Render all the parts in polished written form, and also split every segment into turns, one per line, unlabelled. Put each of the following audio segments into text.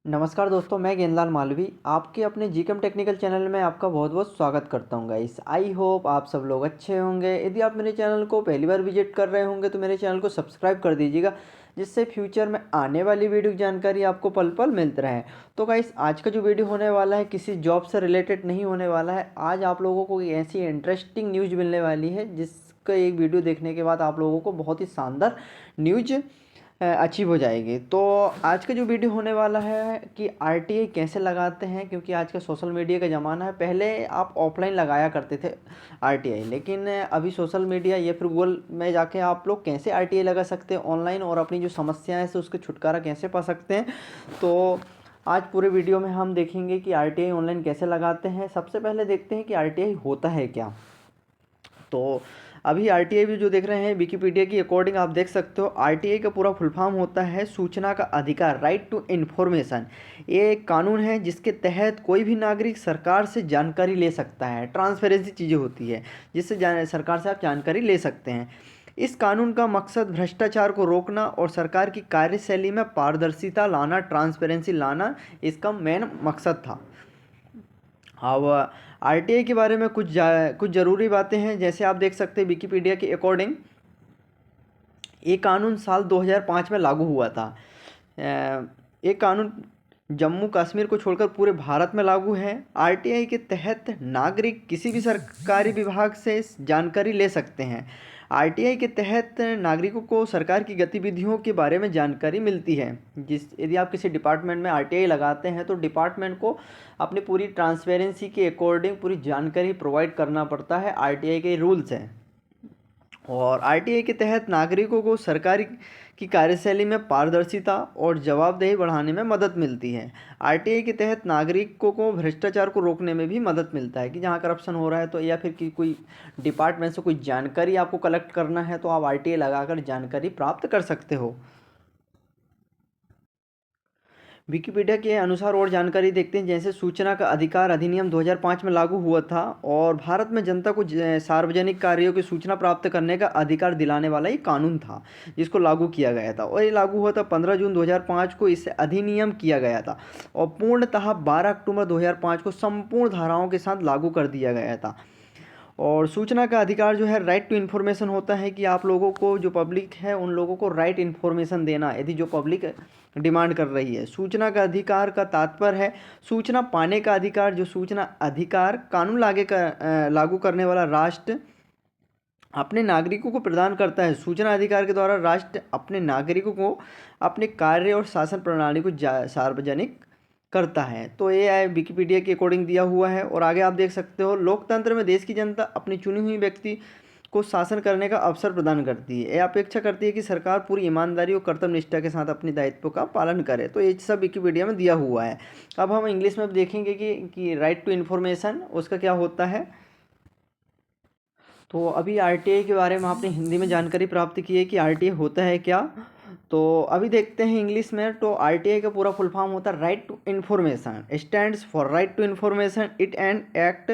नमस्कार दोस्तों, मैं गेंदलाल मालवी आपके अपने जीकेम टेक्निकल चैनल में आपका बहुत बहुत स्वागत करता हूं गाइस। आई होप आप सब लोग अच्छे होंगे। यदि आप मेरे चैनल को पहली बार विजिट कर रहे होंगे तो मेरे चैनल को सब्सक्राइब कर दीजिएगा, जिससे फ्यूचर में आने वाली वीडियो की जानकारी आपको पल पल मिलती रहे। तो गाइस, आज का जो वीडियो होने वाला है किसी जॉब से रिलेटेड नहीं होने वाला है। आज आप लोगों को एक ऐसी इंटरेस्टिंग न्यूज़ मिलने वाली है जिसका एक वीडियो देखने के बाद आप लोगों को बहुत ही शानदार न्यूज अचीव हो जाएगी। तो आज का जो वीडियो होने वाला है कि आरटीआई कैसे लगाते हैं, क्योंकि आज का सोशल मीडिया का ज़माना है। पहले आप ऑफलाइन लगाया करते थे आरटीआई, लेकिन अभी सोशल मीडिया या फिर गूगल में जाके आप लोग कैसे आरटीआई लगा सकते हैं ऑनलाइन, और अपनी जो समस्याएं हैं उसके छुटकारा कैसे पा सकते हैं। तो आज पूरे वीडियो में हम देखेंगे कि आरटीआई ऑनलाइन कैसे लगाते हैं। सबसे पहले देखते हैं कि आरटीआई होता है क्या। तो अभी आरटीआई भी जो देख रहे हैं विकिपीडिया की अकॉर्डिंग आप देख सकते हो, आरटीआई का पूरा फुल फॉर्म होता है सूचना का अधिकार, राइट टू इन्फॉर्मेशन। ये एक कानून है जिसके तहत कोई भी नागरिक सरकार से जानकारी ले सकता है। ट्रांसपेरेंसी चीज़ें होती है जिससे सरकार से आप जानकारी ले सकते हैं। इस कानून का मकसद भ्रष्टाचार को रोकना और सरकार की कार्यशैली में पारदर्शिता लाना, ट्रांसपेरेंसी लाना इसका मेन मकसद था। अब आरटीआई के बारे में कुछ ज़रूरी बातें हैं। जैसे आप देख सकते हैं विकिपीडिया के अकॉर्डिंग ये कानून साल 2005 में लागू हुआ था। ये कानून जम्मू कश्मीर को छोड़कर पूरे भारत में लागू है। आरटीआई के तहत नागरिक किसी भी सरकारी विभाग से जानकारी ले सकते हैं। आरटीआई के तहत नागरिकों को सरकार की गतिविधियों के बारे में जानकारी मिलती है। यदि आप किसी डिपार्टमेंट में आरटीआई लगाते हैं तो डिपार्टमेंट को अपनी पूरी ट्रांसपेरेंसी के अकॉर्डिंग पूरी जानकारी प्रोवाइड करना पड़ता है। आरटीआई के रूल्स हैं, और आरटीआई के तहत नागरिकों को सरकारी की कार्यशैली में पारदर्शिता और जवाबदेही बढ़ाने में मदद मिलती है। आरटीआई के तहत नागरिकों को भ्रष्टाचार को रोकने में भी मदद मिलता है कि जहां करप्शन हो रहा है तो, या फिर कि कोई डिपार्टमेंट से कोई जानकारी आपको कलेक्ट करना है तो आप आरटीआई लगाकर जानकारी प्राप्त कर सकते हो। विकिपीडिया के अनुसार और जानकारी देखते हैं। जैसे सूचना का अधिकार अधिनियम 2005 में लागू हुआ था और भारत में जनता को सार्वजनिक कार्यों की सूचना प्राप्त करने का अधिकार दिलाने वाला ये कानून था जिसको लागू किया गया था। और ये लागू हुआ था 15 जून 2005 को, इसे अधिनियम किया गया था और पूर्णतः 12 अक्टूबर 2005 को संपूर्ण धाराओं के साथ लागू कर दिया गया था। और सूचना का अधिकार जो है राइट टू इन्फॉर्मेशन होता है कि आप लोगों को, जो पब्लिक है उन लोगों को राइट इन्फॉर्मेशन देना, यदि जो पब्लिक डिमांड कर रही है। सूचना का अधिकार का तात्पर्य है सूचना पाने का अधिकार। जो सूचना अधिकार कानून लागू करने वाला राष्ट्र अपने नागरिकों को प्रदान करता है। सूचना अधिकार के द्वारा राष्ट्र अपने नागरिकों को अपने कार्य और शासन प्रणाली को सार्वजनिक करता है। तो ये है विकिपीडिया के अकॉर्डिंग दिया हुआ है। और आगे आप देख सकते हो, लोकतंत्र में देश की जनता अपनी चुनी हुई व्यक्ति को शासन करने का अवसर प्रदान करती है। यह अपेक्षा करती है कि सरकार पूरी ईमानदारी और कर्तव्य निष्ठा के साथ अपने दायित्व का पालन करे। तो ये सब विकिपीडिया में दिया हुआ है। अब हम इंग्लिश में देखेंगे कि राइट टू इन्फॉर्मेशन उसका क्या होता है। तो अभी आरटीआई के बारे में आपने हिंदी में जानकारी प्राप्त की है कि आरटीआई होता है क्या। तो अभी देखते हैं इंग्लिश में। तो आरटीआई का पूरा फुल फॉर्म होता है right to information, stands for right to information. It an act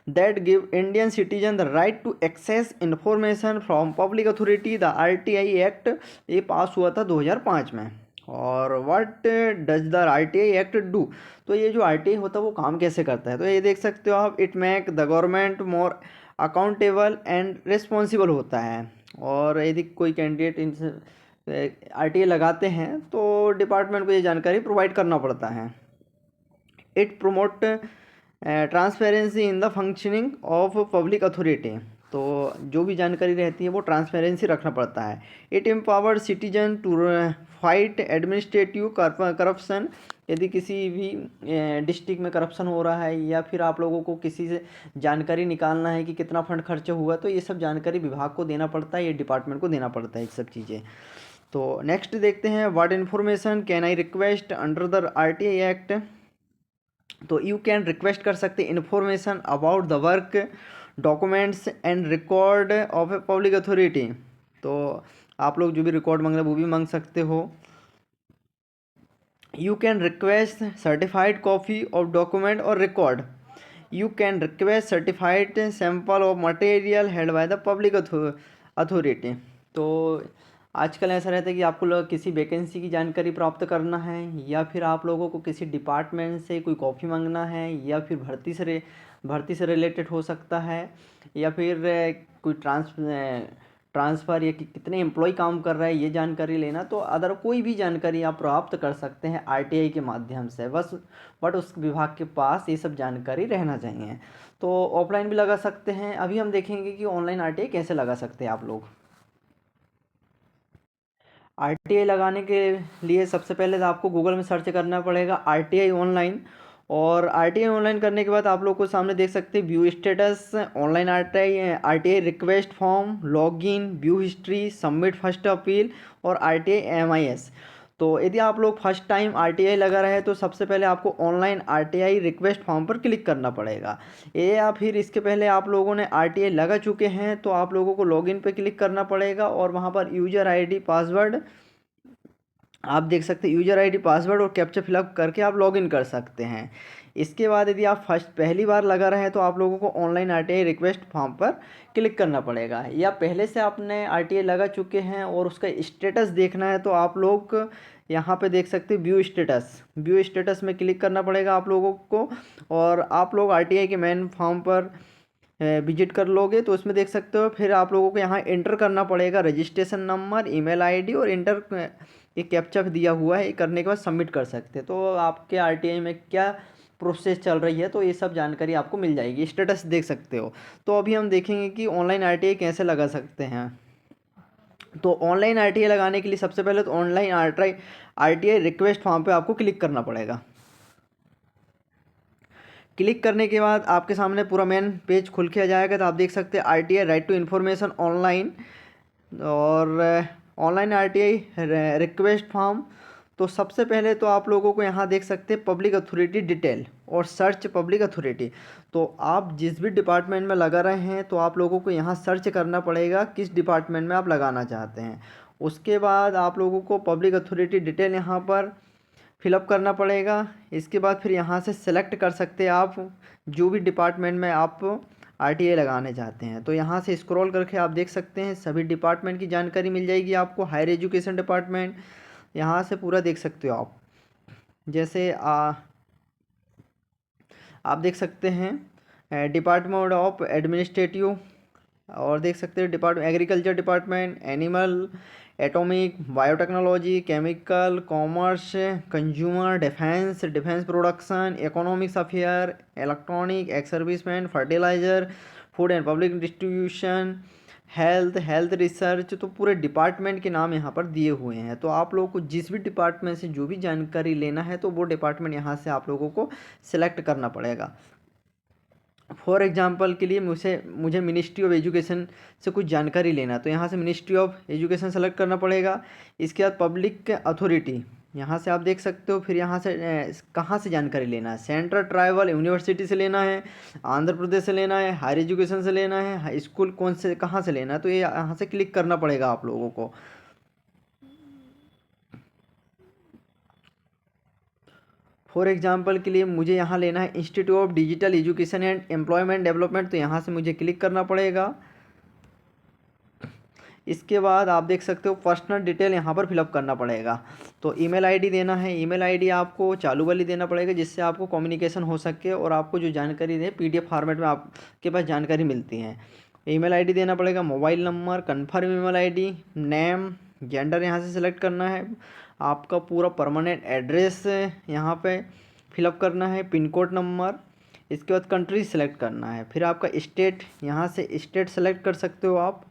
that give Indian citizen the right to access information from public authority. The RTI act ये पास हुआ था 2005 में। और what does the RTI act do. तो ये जो RTI होता है वो काम कैसे करता है, तो ये देख सकते हो आप। It make the government more accountable and responsible होता है। और यदि कोई कैंडिडेट आरटीआई लगाते हैं तो डिपार्टमेंट को ये जानकारी प्रोवाइड करना पड़ता है। It promote transparency in the functioning of public authority. तो जो भी जानकारी रहती है वो ट्रांसपेरेंसी रखना पड़ता है। It empower citizen to fight administrative corruption. यदि किसी भी डिस्ट्रिक्ट में करप्शन हो रहा है या फिर आप लोगों को किसी से जानकारी निकालना है कि कितना फंड खर्च हुआ, तो ये सब जानकारी विभाग को देना पड़ता है, ये डिपार्टमेंट को देना पड़ता है ये सब चीज़ें। तो नेक्स्ट देखते हैं, what information can I request under the RTI act. तो यू कैन रिक्वेस्ट कर सकते information about the work, documents and record of a public authority. तो आप लोग जो भी रिकॉर्ड मांग रहे हैं वो भी मांग सकते हो। You can request certified copy of document और record. You can request certified sample of material held by the public authority. तो आजकल ऐसा रहता है कि आपको किसी वैकेंसी की जानकारी प्राप्त करना है, या फिर आप लोगों को किसी डिपार्टमेंट से कोई कॉपी मांगना है, या फिर भर्ती से रिलेटेड हो सकता है, या फिर कोई ट्रांसफ़र या कितने एम्प्लॉय काम कर रहा है ये जानकारी लेना। तो अदर कोई भी जानकारी आप प्राप्त कर सकते हैं आरटीआई के माध्यम से, बट उस विभाग के पास ये सब जानकारी रहना चाहिए। तो ऑफलाइन भी लगा सकते हैं। अभी हम देखेंगे कि ऑनलाइन आरटीआई कैसे लगा सकते हैं आप लोग। आरटीआई लगाने के लिए सबसे पहले तो आपको गूगल में सर्च करना पड़ेगा आरटीआई ऑनलाइन। और आरटीआई ऑनलाइन करने के बाद आप लोग को सामने देख सकते हैं view status, online RTI request form, login, view history, submit first appeal और आरटीआई एमआईएस। तो यदि आप लोग फर्स्ट टाइम आरटीआई लगा रहे हैं तो सबसे पहले आपको ऑनलाइन आरटीआई रिक्वेस्ट फॉर्म पर क्लिक करना पड़ेगा। या फिर इसके पहले आप लोगों ने आरटीआई लगा चुके हैं तो आप लोगों को लॉगिन पे क्लिक करना पड़ेगा और वहाँ पर यूज़र आईडी पासवर्ड आप देख सकते हैं, यूज़र आईडी पासवर्ड और कैप्चा फिलअप करके आप लॉगिन कर सकते हैं। इसके बाद यदि आप पहली बार लगा रहे हैं तो आप लोगों को ऑनलाइन आरटीआई रिक्वेस्ट फॉर्म पर क्लिक करना पड़ेगा। या पहले से आपने आरटीआई लगा चुके हैं और उसका स्टेटस देखना है तो आप लोग यहाँ पे देख सकते हैं व्यू स्टेटस में क्लिक करना पड़ेगा आप लोगों को। और आप लोग आरटीआई के मेन फॉर्म पर विजिट कर लोगे तो उसमें देख सकते हो। फिर आप लोगों को यहाँ एंटर करना पड़ेगा रजिस्ट्रेशन नंबर, ईमेल आईडी और ये कैप्चा दिया हुआ है। ये करने के बाद सबमिट कर सकते हैं। तो आपके आरटीआई में क्या प्रोसेस चल रही है तो ये सब जानकारी आपको मिल जाएगी, स्टेटस देख सकते हो। तो अभी हम देखेंगे कि ऑनलाइन आरटीआई कैसे लगा सकते हैं। तो ऑनलाइन आरटीआई लगाने के लिए सबसे पहले तो ऑनलाइन आरटीआई रिक्वेस्ट फॉर्म पे आपको क्लिक करना पड़ेगा। क्लिक करने के बाद आपके सामने पूरा मेन पेज खुल के आ जाएगा। तो आप देख सकते हैं RTI right to information online और ऑनलाइन आरटीआई रिक्वेस्ट फॉर्म। तो सबसे पहले तो आप लोगों को यहाँ देख सकते हैं पब्लिक अथॉरिटी डिटेल और सर्च पब्लिक अथॉरिटी। तो आप जिस भी डिपार्टमेंट में लगा रहे हैं तो आप लोगों को यहाँ सर्च करना पड़ेगा किस डिपार्टमेंट में आप लगाना चाहते हैं। उसके बाद आप लोगों को पब्लिक अथॉरिटी डिटेल यहाँ पर फिलअप करना पड़ेगा। इसके बाद फिर यहाँ से सेलेक्ट कर सकते हैं आप जो भी डिपार्टमेंट में आप आरटीआई लगाने चाहते हैं। तो यहाँ से स्क्रॉल करके आप देख सकते हैं सभी डिपार्टमेंट की जानकारी मिल जाएगी आपको। हायर एजुकेशन डिपार्टमेंट यहाँ से पूरा देख सकते हो आप। जैसे आप देख सकते हैं डिपार्टमेंट ऑफ एडमिनिस्ट्रेटिव और देख सकते हैं department agriculture department, animal, atomic, biotechnology, chemical, commerce, consumer, defence production, economics affair, electronic, ex serviceman, fertiliser, food and public distribution, health research. तो पूरे डिपार्टमेंट के नाम यहाँ पर दिए हुए हैं। तो आप लोगों को जिस भी डिपार्टमेंट से जो भी जानकारी लेना है तो वो डिपार्टमेंट यहाँ से आप लोगों को सिलेक्ट करना पड़ेगा। फॉर एग्जांपल के लिए मुझे मिनिस्ट्री ऑफ एजुकेशन से कुछ जानकारी लेना है तो यहाँ से मिनिस्ट्री ऑफ एजुकेशन सेलेक्ट करना पड़ेगा। इसके बाद पब्लिक अथॉरिटी यहाँ से आप देख सकते हो। फिर यहाँ से कहाँ से जानकारी लेना है, सेंट्रल ट्राइबल यूनिवर्सिटी से लेना है, आंध्र प्रदेश से लेना है, हायर एजुकेशन से लेना है, हाई स्कूल कौन से कहाँ से लेना है। तो ये यहाँ से क्लिक करना पड़ेगा आप लोगों को। फॉर एग्जांपल के लिए मुझे यहाँ लेना है institute of digital education and employment development. तो यहाँ से मुझे क्लिक करना पड़ेगा। इसके बाद आप देख सकते हो पर्सनल डिटेल यहाँ पर फिलअप करना पड़ेगा। तो ईमेल आईडी देना है। ईमेल आईडी आपको चालू वाली देना पड़ेगा जिससे आपको कम्युनिकेशन हो सके और आपको जो जानकारी दे पीडीएफ फॉर्मेट में आपके पास जानकारी मिलती है। ईमेल आईडी देना पड़ेगा, mobile number, confirm email ID, name, gender यहाँ से सिलेक्ट करना है, आपका पूरा परमानेंट एड्रेस यहाँ पे फिलअप करना है, पिन कोड नंबर। इसके बाद कंट्री सेलेक्ट करना है। फिर आपका स्टेट, यहाँ से स्टेट सेलेक्ट कर सकते हो आप।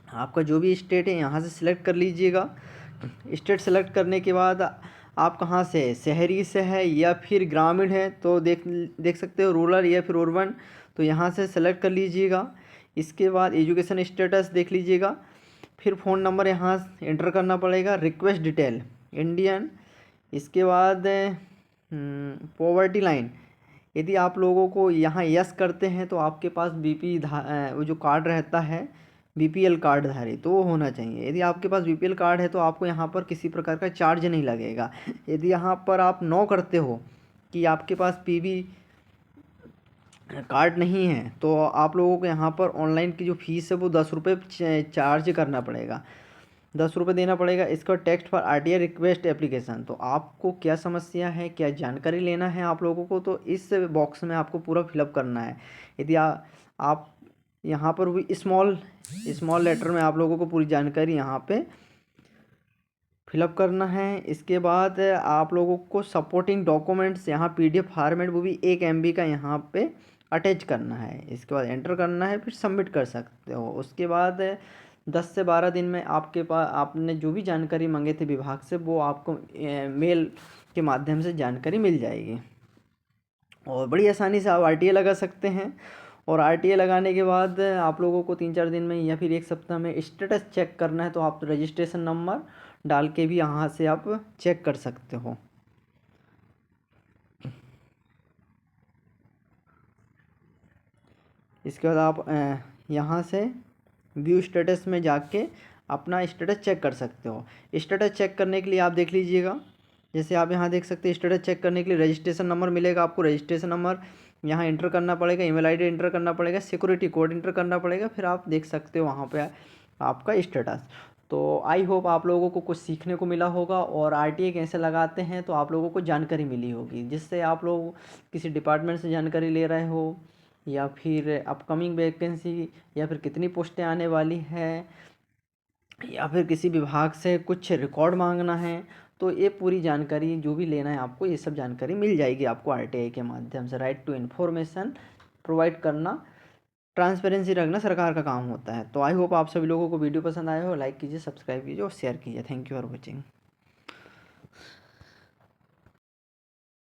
आपका जो भी स्टेट है यहाँ से सिलेक्ट कर लीजिएगा। स्टेट सेलेक्ट करने के बाद आप कहाँ से, शहरी से है या फिर ग्रामीण है तो देख सकते हो, रूरल या फिर अर्बन। तो यहाँ से सेलेक्ट कर लीजिएगा। इसके बाद एजुकेशन स्टेटस देख लीजिएगा। फिर फ़ोन नंबर यहाँ एंटर करना पड़ेगा, रिक्वेस्ट डिटेल इंडियन। इसके बाद पॉवर्टी लाइन, यदि आप लोगों को यहाँ यस करते हैं तो आपके पास वो जो कार्ड रहता है बीपीएल कार्ड धारी तो वो होना चाहिए। यदि आपके पास बीपीएल कार्ड है तो आपको यहाँ पर किसी प्रकार का चार्ज नहीं लगेगा। यदि यहाँ पर आप नो करते हो कि आपके पास कार्ड नहीं है तो आप लोगों को यहाँ पर ऑनलाइन की जो फ़ीस है वो 10 रुपये चार्ज करना पड़ेगा, 10 रुपये देना पड़ेगा। इसका text for RTI request application. तो आपको क्या समस्या है, क्या जानकारी लेना है आप लोगों को, तो इस बॉक्स में आपको पूरा फिलअप करना है। यदि आप यहाँ पर भी स्मॉल स्मॉल लेटर में आप लोगों को पूरी जानकारी यहाँ पे फिलअप करना है। इसके बाद आप लोगों को सपोर्टिंग डॉक्यूमेंट्स यहाँ PDF फॉर्मेट वो भी 1 MB का यहाँ पे अटैच करना है। इसके बाद एंटर करना है, फिर सबमिट कर सकते हो। उसके बाद 10 से 12 दिन में आपके पास आपने जो भी जानकारी मांगे थे विभाग से वो आपको मेल के माध्यम से जानकारी मिल जाएगी और बड़ी आसानी से आप RTA लगा सकते हैं। और RTA लगाने के बाद आप लोगों को 3-4 दिन में या फिर 1 सप्ताह में स्टेटस चेक करना है, तो आप रजिस्ट्रेशन नंबर डाल के भी यहाँ से आप चेक कर सकते हो। इसके बाद आप यहाँ से व्यू स्टेटस में जाके अपना स्टेटस चेक कर सकते हो। स्टेटस चेक करने के लिए आप देख लीजिएगा, जैसे आप यहाँ देख सकते हैं स्टेटस चेक करने के लिए रजिस्ट्रेशन नंबर मिलेगा आपको। रजिस्ट्रेशन नंबर यहाँ इंटर करना पड़ेगा, email ID इंटर करना पड़ेगा, सिक्योरिटी कोड इंटर करना पड़ेगा, फिर आप देख सकते हो वहाँ पे आपका स्टेटस। तो आई होप आप लोगों को कुछ सीखने को मिला होगा और RTA कैसे लगाते हैं तो आप लोगों को जानकारी मिली होगी, जिससे आप लोग किसी डिपार्टमेंट से जानकारी ले रहे हो या फिर अपकमिंग वैकेंसी या फिर कितनी पोस्टें आने वाली हैं या फिर किसी विभाग से कुछ रिकॉर्ड मांगना है, तो ये पूरी जानकारी जो भी लेना है आपको, ये सब जानकारी मिल जाएगी आपको RTA के माध्यम से। राइट टू इन्फॉर्मेशन प्रोवाइड करना, ट्रांसपेरेंसी रखना सरकार का काम होता है। तो आई होप आप सभी लोगों को वीडियो पसंद आया हो। लाइक कीजिए, सब्सक्राइब कीजिए और शेयर कीजिए। Thank you for watching.